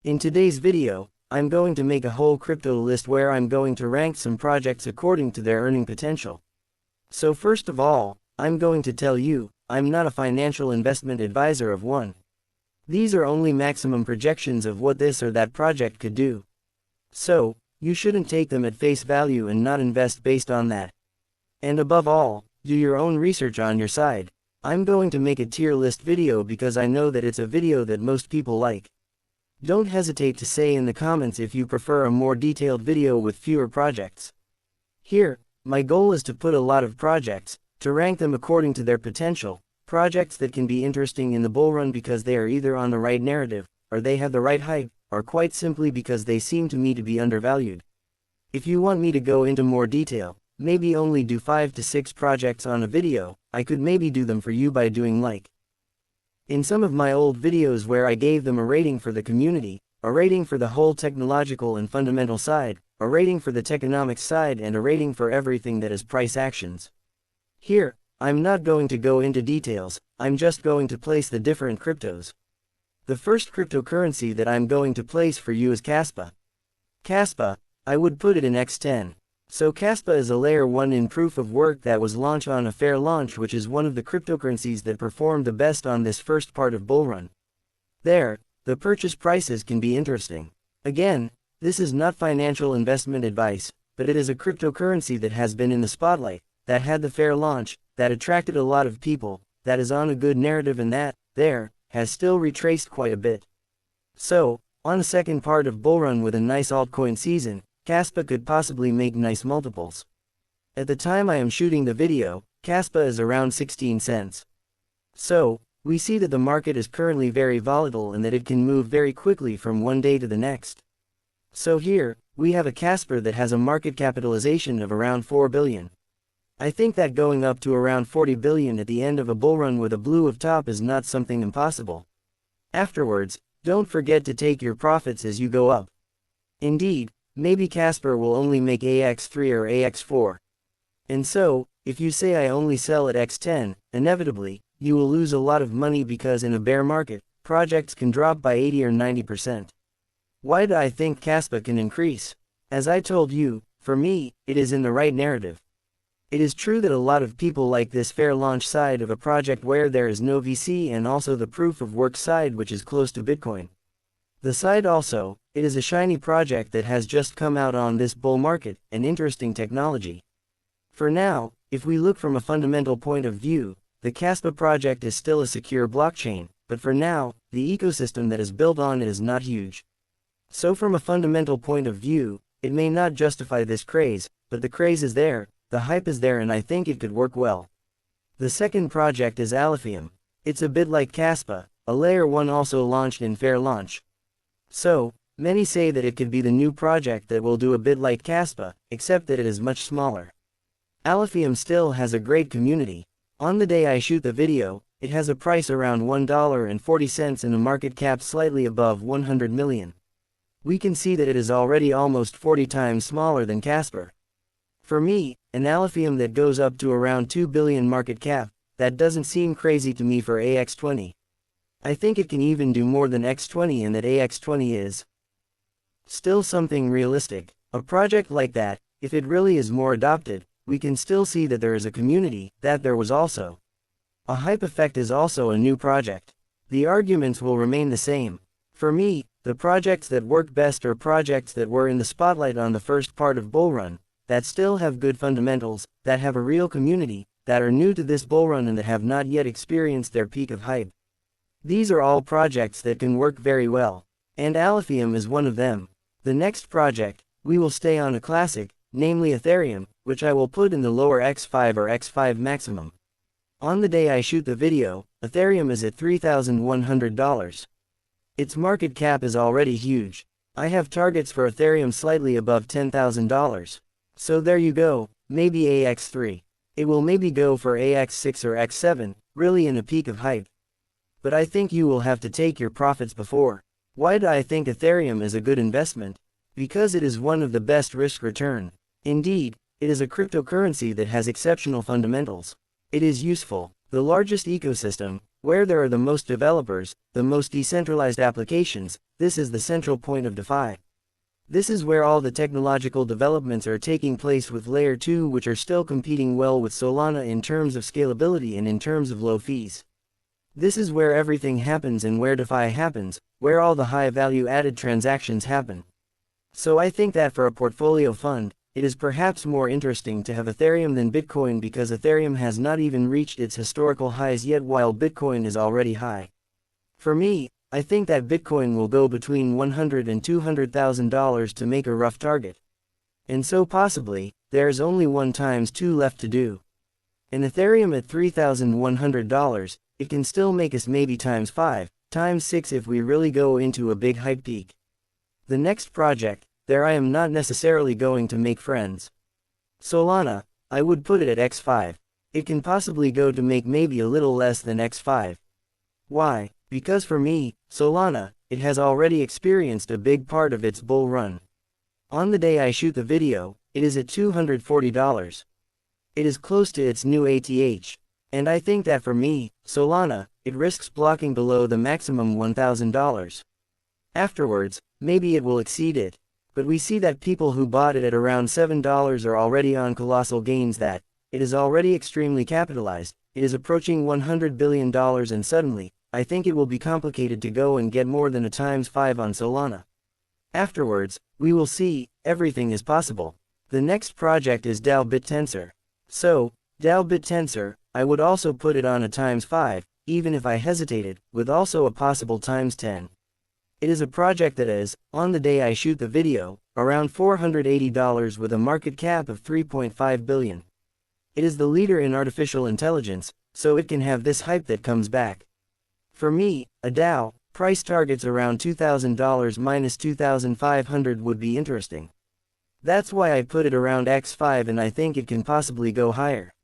In today's video, I'm going to make a whole crypto list where I'm going to rank some projects according to their earning potential. So first of all, I'm going to tell you, I'm not a financial investment advisor of one. These are only maximum projections of what this or that project could do. So, you shouldn't take them at face value and not invest based on that. And above all, do your own research on your side. I'm going to make a tier list video because I know that it's a video that most people like. Don't hesitate to say in the comments if you prefer a more detailed video with fewer projects. Here, my goal is to put a lot of projects, to rank them according to their potential, projects that can be interesting in the bull run because they are either on the right narrative, or they have the right hype, or quite simply because they seem to me to be undervalued. If you want me to go into more detail, maybe only do 5 to 6 projects on a video, I could maybe do them for you by doing like. In some of my old videos where I gave them a rating for the community, a rating for the whole technological and fundamental side, a rating for the techonomics side and a rating for everything that is price actions. Here, I'm not going to go into details, I'm just going to place the different cryptos. The first cryptocurrency that I'm going to place for you is Kaspa. Kaspa, I would put it in X10. So Kaspa is a layer 1 in proof of work that was launched on a fair launch, which is one of the cryptocurrencies that performed the best on this first part of bull run. There, the purchase prices can be interesting. Again, this is not financial investment advice, but it is a cryptocurrency that has been in the spotlight, that had the fair launch, that attracted a lot of people, that is on a good narrative and that, there, has still retraced quite a bit. So, on a second part of bull run with a nice altcoin season, Kaspa could possibly make nice multiples. At the time I am shooting the video, Kaspa is around 16 cents. So, we see that the market is currently very volatile and that it can move very quickly from one day to the next. So here, we have a Kaspa that has a market capitalization of around 4 billion. I think that going up to around 40 billion at the end of a bull run with a blue of top is not something impossible. Afterwards, don't forget to take your profits as you go up. Indeed, maybe Kaspa will only make AX3 or AX4. And so, if you say I only sell at X10, inevitably, you will lose a lot of money because in a bear market, projects can drop by 80 or 90%. Why do I think Kaspa can increase? As I told you, for me, it is in the right narrative. It is true that a lot of people like this fair launch side of a project where there is no VC and also the proof of work side which is close to Bitcoin. The side also, it is a shiny project that has just come out on this bull market, an interesting technology. For now, if we look from a fundamental point of view, the Kaspa project is still a secure blockchain, but for now, the ecosystem that is built on it is not huge. So from a fundamental point of view, it may not justify this craze, but the craze is there, the hype is there and I think it could work well. The second project is Altcoins. It's a bit like Kaspa, a layer 1 also launched in fair launch. So, many say that it could be the new project that will do a bit like Kaspa, except that it is much smaller. Altcoins still has a great community. On the day I shoot the video, it has a price around $1.40 and a market cap slightly above 100 million. We can see that it is already almost 40 times smaller than Kaspa. For me, an Altcoin that goes up to around 2 billion market cap, that doesn't seem crazy to me for AX20. I think it can even do more than X20 and that AX20 is still something realistic. A project like that, if it really is more adopted, we can still see that there is a community, that there was also a hype effect is also a new project. The arguments will remain the same. For me, the projects that work best are projects that were in the spotlight on the first part of bull run, that still have good fundamentals, that have a real community, that are new to this bull run and that have not yet experienced their peak of hype. These are all projects that can work very well, and Altcoins is one of them. The next project, we will stay on a classic, namely Ethereum, which I will put in the lower X5 or X5 maximum. On the day I shoot the video, Ethereum is at $3,100. Its market cap is already huge. I have targets for Ethereum slightly above $10,000. So there you go, maybe AX3. It will maybe go for AX6 or X7, really in a peak of hype. But I think you will have to take your profits before. Why do I think Ethereum is a good investment? Because it is one of the best risk return. Indeed, it is a cryptocurrency that has exceptional fundamentals. It is useful. The largest ecosystem, Where there are the most developers, the most decentralized applications, this is the central point of DeFi. This is where all the technological developments are taking place with Layer 2, which are still competing well with Solana in terms of scalability and in terms of low fees. This is where everything happens and where DeFi happens, where all the high value added transactions happen. So I think that for a portfolio fund, it is perhaps more interesting to have Ethereum than Bitcoin, because Ethereum has not even reached its historical highs yet while Bitcoin is already high. For me, I think that Bitcoin will go between $100,000 and $200,000 to make a rough target. And so possibly, there's only 1 times 2 left to do. And Ethereum at $3,100, it can still make us maybe times 5, times 6 if we really go into a big hype peak. The next project, there I am not necessarily going to make friends. Solana, I would put it at x5. It can possibly go to make maybe a little less than x5. Why? Because for me, Solana, it has already experienced a big part of its bull run. On the day I shoot the video, it is at $240. It is close to its new ATH. And I think that for me, Solana, it risks blocking below the maximum $1,000. Afterwards, maybe it will exceed it. But we see that people who bought it at around $7 are already on colossal gains, that it is already extremely capitalized, it is approaching $100 billion, and suddenly, I think it will be complicated to go and get more than a times 5 on Solana. Afterwards, we will see, everything is possible. The next project is DAO BitTensor. So, DAO BitTensor, I would also put it on a times 5, even if I hesitated, with also a possible times 10. It is a project that is, on the day I shoot the video, around $480 with a market cap of $3.5 billion. It is the leader in artificial intelligence, so it can have this hype that comes back. For me, a DAO, price targets around $2,000 minus $2,500 would be interesting. That's why I put it around x5, and I think it can possibly go higher.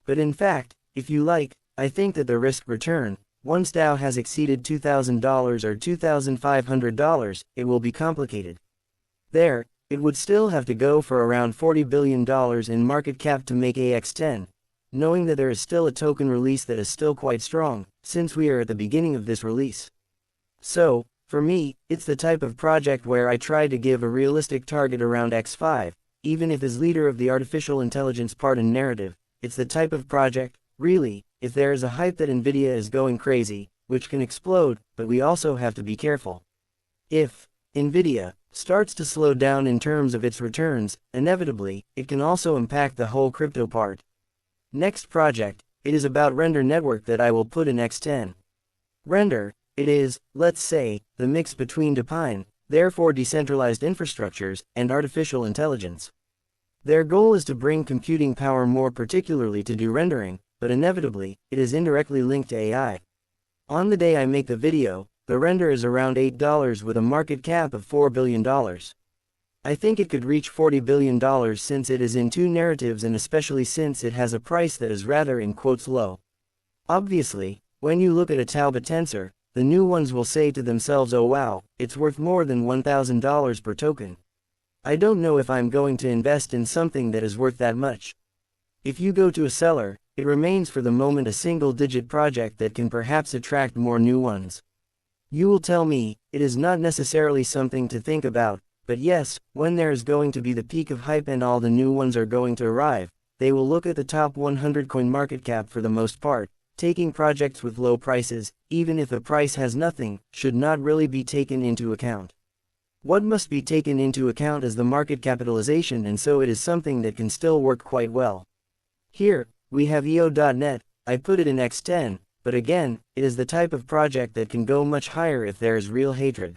But in fact, if you like, I think that the risk return, once DAO has exceeded $2,000 or $2,500, it will be complicated. There, it would still have to go for around $40 billion in market cap to make AX10, knowing that there is still a token release that is still quite strong, since we are at the beginning of this release. So, for me, it's the type of project where I try to give a realistic target around x5, even if as leader of the artificial intelligence part and narrative, it's the type of project, really, if there is a hype that Nvidia is going crazy, which can explode, but we also have to be careful. If Nvidia starts to slow down in terms of its returns, inevitably, it can also impact the whole crypto part. Next project, it is about Render Network that I will put in X10. Render, it is, let's say, the mix between DePine, therefore decentralized infrastructures, and artificial intelligence. Their goal is to bring computing power more particularly to do rendering, but inevitably, it is indirectly linked to AI. On the day I make the video, the render is around $8 with a market cap of $4 billion. I think it could reach $40 billion since it is in 2 narratives, and especially since it has a price that is rather in quotes low. Obviously, when you look at a DAO BitTensor, the new ones will say to themselves, oh wow, it's worth more than $1,000 per token. I don't know if I'm going to invest in something that is worth that much. If you go to a seller, it remains for the moment a single-digit project that can perhaps attract more new ones. You will tell me, it is not necessarily something to think about, but yes, when there is going to be the peak of hype and all the new ones are going to arrive, they will look at the top 100 coin market cap for the most part, taking projects with low prices, even if the price has nothing, should not really be taken into account. What must be taken into account is the market capitalization, and so it is something that can still work quite well. Here, we have EO.net, I put it in X10, but again, it is the type of project that can go much higher if there is real hatred.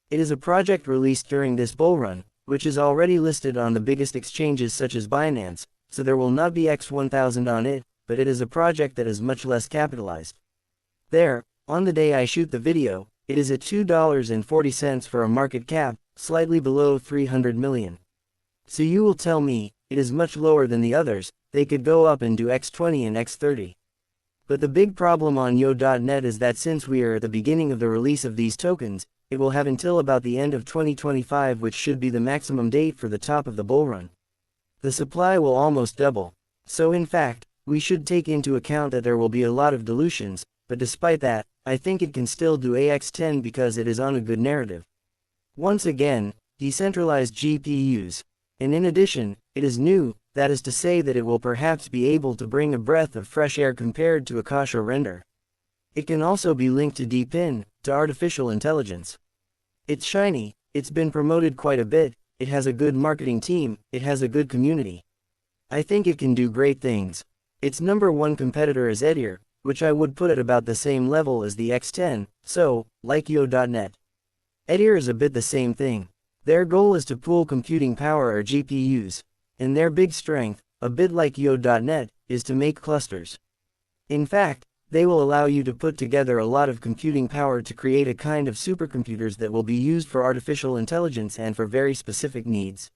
It is a project released during this bull run, which is already listed on the biggest exchanges such as Binance, so there will not be X1000 on it, but it is a project that is much less capitalized. There, on the day I shoot the video, it is at $2.40 for a market cap, slightly below 300 million. So you will tell me, it is much lower than the others, they could go up and do X20 and X30. But the big problem on EO.net is that since we are at the beginning of the release of these tokens, it will have until about the end of 2025, which should be the maximum date for the top of the bull run. The supply will almost double. So in fact, we should take into account that there will be a lot of dilutions, but despite that, I think it can still do AX10 because it is on a good narrative. Once again, decentralized GPUs. And in addition, it is new, that is to say that it will perhaps be able to bring a breath of fresh air compared to Akasha Render. It can also be linked to DeepIn, to artificial intelligence. It's shiny, it's been promoted quite a bit, it has a good marketing team, it has a good community. I think it can do great things. Its number one competitor is Edier, which I would put at about the same level as the X10, so, like Yo.net. Edier is a bit the same thing. Their goal is to pool computing power or GPUs, and their big strength, a bit like Yo.net, is to make clusters. In fact, they will allow you to put together a lot of computing power to create a kind of supercomputers that will be used for artificial intelligence and for very specific needs.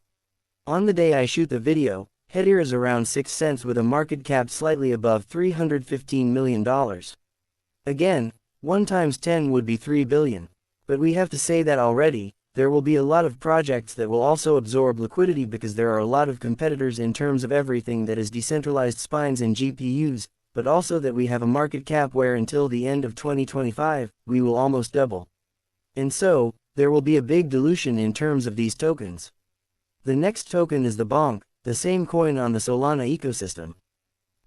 On the day I shoot the video, Edier is around 6 cents with a market cap slightly above $315 million. Again, 1 times 10 would be 3 billion. But we have to say that already, there will be a lot of projects that will also absorb liquidity because there are a lot of competitors in terms of everything that is decentralized spines and GPUs, but also that we have a market cap where until the end of 2025, we will almost double. And so, there will be a big dilution in terms of these tokens. The next token is the BONK, the same coin on the Solana ecosystem.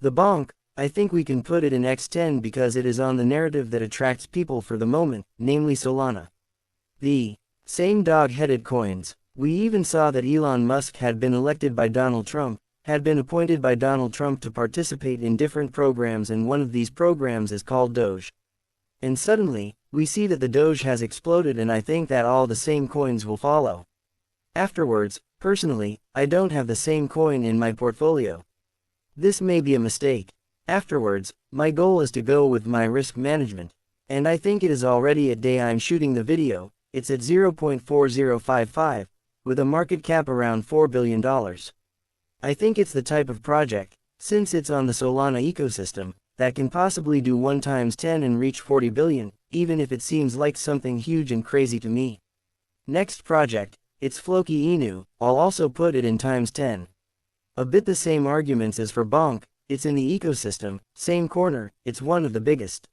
The BONK, I think we can put it in X10 because it is on the narrative that attracts people for the moment, namely Solana. The same dog-headed coins. We even saw that Elon Musk had been elected by Donald Trump, had been appointed by Donald Trump to participate in different programs, and one of these programs is called Doge. And suddenly, we see that the Doge has exploded, and I think that all the same coins will follow. Afterwards, personally, I don't have the same coin in my portfolio. This may be a mistake. Afterwards, my goal is to go with my risk management. And I think it is already at day I'm shooting the video, it's at 0.4055, with a market cap around $4 billion. I think it's the type of project, since it's on the Solana ecosystem, that can possibly do 1 times 10 and reach 40 billion, even if it seems like something huge and crazy to me. Next project, it's Floki Inu, I'll also put it in times 10. A bit the same arguments as for BONK, it's in the ecosystem, same corner, it's one of the biggest.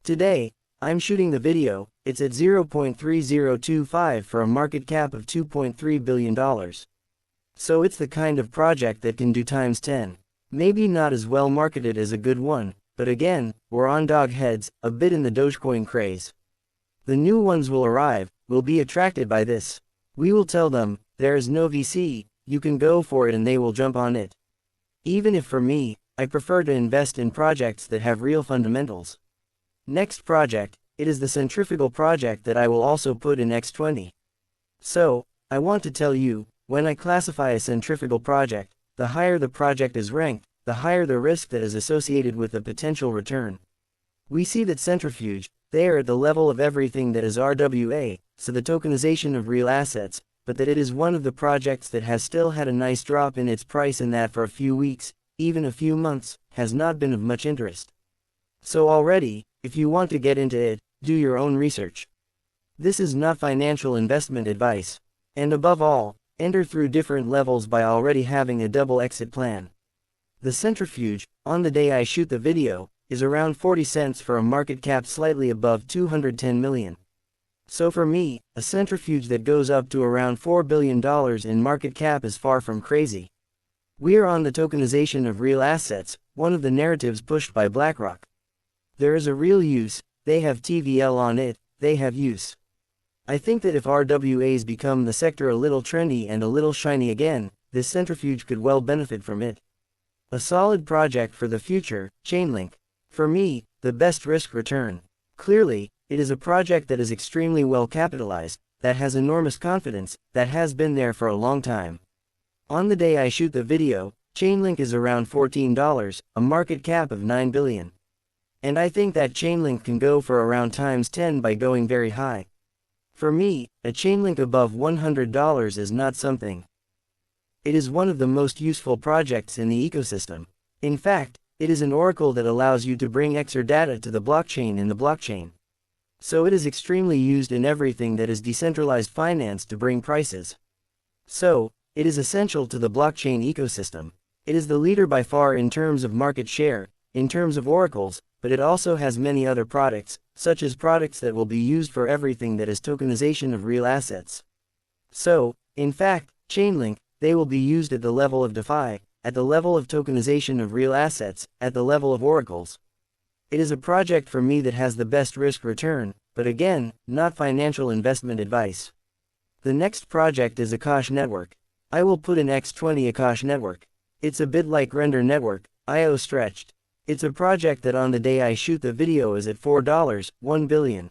Today, I'm shooting the video, it's at 0.3025 for a market cap of $2.3 billion. So it's the kind of project that can do times 10. Maybe not as well marketed as a good one, but again, we're on dog heads, a bit in the Dogecoin craze. The new ones will arrive, will be attracted by this. We will tell them, there is no VC, you can go for it, and they will jump on it. Even if for me, I prefer to invest in projects that have real fundamentals. Next project, it is the centrifugal project that I will also put in X20. So, I want to tell you, when I classify a centrifugal project, the higher the project is ranked, the higher the risk that is associated with the potential return. We see that centrifuge, they are at the level of everything that is RWA, so the tokenization of real assets, but that it is one of the projects that has still had a nice drop in its price, and that for a few weeks, even a few months, has not been of much interest. So already, if you want to get into it, do your own research. This is not financial investment advice. And above all, enter through different levels by already having a double exit plan. The centrifuge, on the day I shoot the video, is around 40 cents for a market cap slightly above 210 million. So for me, a centrifuge that goes up to around $4 billion in market cap is far from crazy. We are on the tokenization of real assets, one of the narratives pushed by BlackRock. There is a real use, they have TVL on it, they have use. I think that if RWAs become the sector a little trendy and a little shiny again, this centrifuge could well benefit from it. A solid project for the future, Chainlink. For me, the best risk return. Clearly, it is a project that is extremely well capitalized, that has enormous confidence, that has been there for a long time. On the day I shoot the video, Chainlink is around $14, a market cap of 9 billion. And I think that Chainlink can go for around times 10 by going very high. For me, a Chainlink above $100 is not something. It is one of the most useful projects in the ecosystem. In fact, it is an oracle that allows you to bring XOR data to the blockchain in the blockchain. So it is extremely used in everything that is decentralized finance to bring prices. So, it is essential to the blockchain ecosystem. It is the leader by far in terms of market share, in terms of oracles, but it also has many other products, such as products that will be used for everything that is tokenization of real assets. So, in fact, Chainlink, they will be used at the level of DeFi, at the level of tokenization of real assets, at the level of oracles. It is a project for me that has the best risk return, but again, not financial investment advice. The next project is Akash Network. I will put in X20 Akash Network. It's a bit like Render Network, IO stretched. It's a project that on the day I shoot the video is at $4, 1 billion.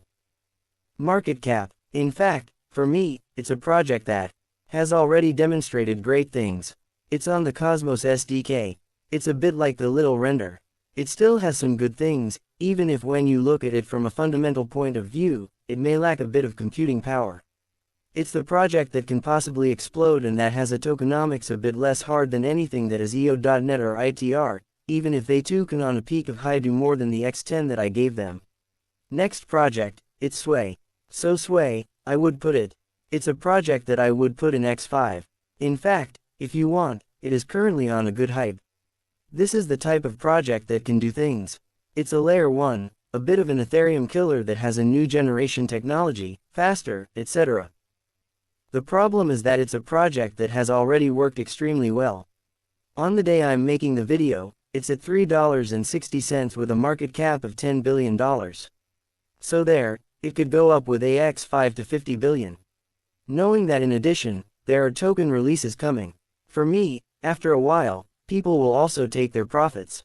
Market cap. In fact, for me, it's a project that has already demonstrated great things. It's on the Cosmos SDK. It's a bit like the little Render. It still has some good things, even if when you look at it from a fundamental point of view, it may lack a bit of computing power. It's the project that can possibly explode and that has a tokenomics a bit less hard than anything that is EO.net or ITR, even if they too can on a peak of high do more than the X10 that I gave them. Next project, it's Sway. So Sway, I would put it. It's a project that I would put in X5. In fact, if you want, it is currently on a good hype. This is the type of project that can do things. It's a layer 1, a bit of an Ethereum killer that has a new generation technology, faster, etc. The problem is that it's a project that has already worked extremely well. On the day I'm making the video, it's at $3.60 with a market cap of $10 billion. So there, it could go up with AX5 to $50 billion. Knowing that in addition, there are token releases coming. For me, after a while, people will also take their profits.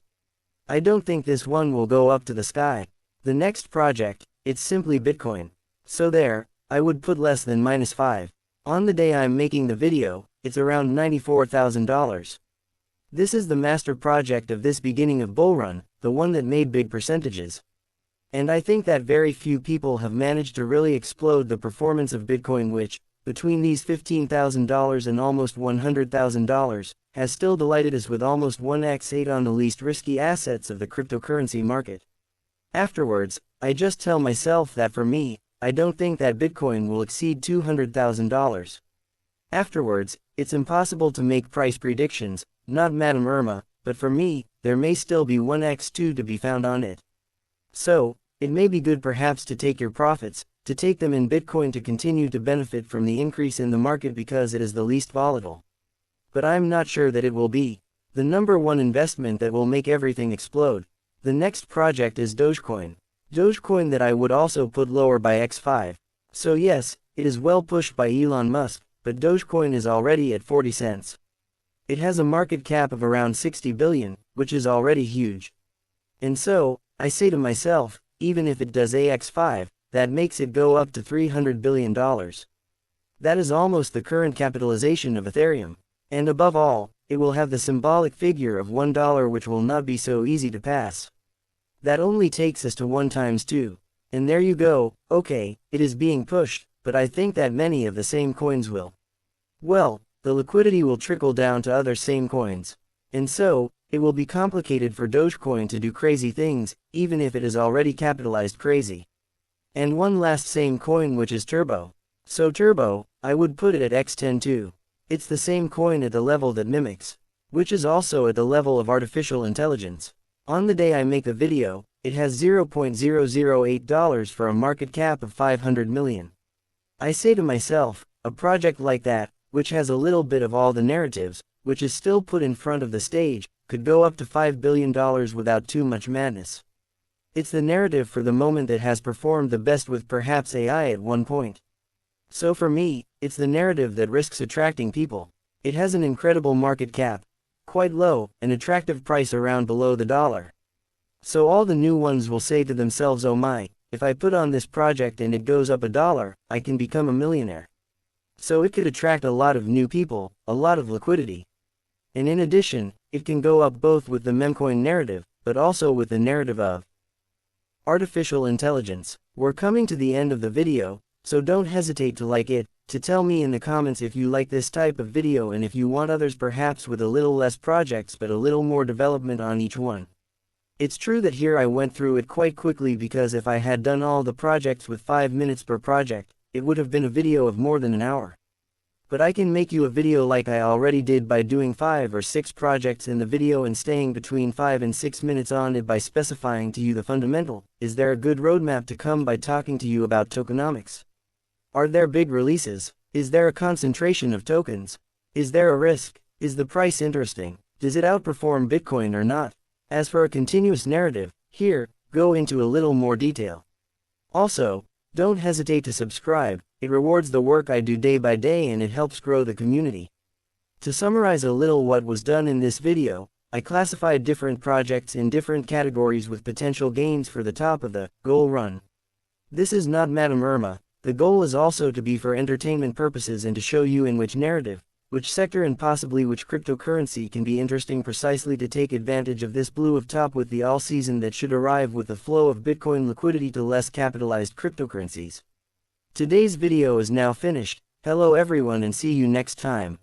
I don't think this one will go up to the sky. The next project, it's simply Bitcoin. So there, I would put less than -5. On the day I'm making the video, it's around $94,000. This is the master project of this beginning of BULLRUN, the one that made big percentages. And I think that very few people have managed to really explode the performance of Bitcoin, which, between these $15,000 and almost $100,000, has still delighted us with almost 1x8 on the least risky assets of the cryptocurrency market. Afterwards, I just tell myself that for me, I don't think that Bitcoin will exceed $200,000. Afterwards, it's impossible to make price predictions, not Madame Irma, but for me, there may still be 1x2 to be found on it. So, it may be good perhaps to take your profits, to take them in Bitcoin to continue to benefit from the increase in the market because it is the least volatile. But I'm not sure that it will be the number one investment that will make everything explode. The next project is Dogecoin. Dogecoin that I would also put lower by X5. So yes, it is well pushed by Elon Musk, but Dogecoin is already at 40 cents. It has a market cap of around 60 billion, which is already huge. And so, I say to myself, even if it does AX5, that makes it go up to $300 billion. That is almost the current capitalization of Ethereum. And above all, it will have the symbolic figure of $1 which will not be so easy to pass. That only takes us to 1 times 2. And there you go, okay, it is being pushed, but I think that many of the same coins will. Well, the liquidity will trickle down to other same coins. And so, it will be complicated for Dogecoin to do crazy things, even if it is already capitalized crazy. And one last same coin which is Turbo. So Turbo, I would put it at X10 too. It's the same coin at the level that mimics, which is also at the level of artificial intelligence. On the day I make the video, it has $0.008 for a market cap of 500 million. I say to myself, a project like that, which has a little bit of all the narratives, which is still put in front of the stage, could go up to $5 billion without too much madness. It's the narrative for the moment that has performed the best with perhaps AI at one point. So for me, it's the narrative that risks attracting people. It has an incredible market cap, quite low, an attractive price around below the dollar. So all the new ones will say to themselves, oh my, if I put on this project and it goes up $1, I can become a millionaire. So it could attract a lot of new people, a lot of liquidity. And in addition, it can go up both with the memcoin narrative, but also with the narrative of artificial intelligence. We're coming to the end of the video, so don't hesitate to like it, to tell me in the comments if you like this type of video and if you want others perhaps with a little less projects but a little more development on each one. It's true that here I went through it quite quickly because if I had done all the projects with 5 minutes per project, it would have been a video of more than an hour. But I can make you a video like I already did by doing 5 or 6 projects in the video and staying between 5 and 6 minutes on it by specifying to you the fundamental. Is there a good roadmap to come by talking to you about tokenomics? Are there big releases? Is there a concentration of tokens? Is there a risk? Is the price interesting? Does it outperform Bitcoin or not? As for a continuous narrative, here, go into a little more detail. Also, don't hesitate to subscribe. It rewards the work I do day by day and it helps grow the community. To summarize a little what was done in this video, I classified different projects in different categories with potential gains for the top of the goal run. This is not Madame Irma. The goal is also to be for entertainment purposes and to show you in which narrative, which sector and possibly which cryptocurrency can be interesting precisely to take advantage of this blue of top with the all season that should arrive with the flow of Bitcoin liquidity to less capitalized cryptocurrencies. Today's video is now finished. Hello everyone and see you next time.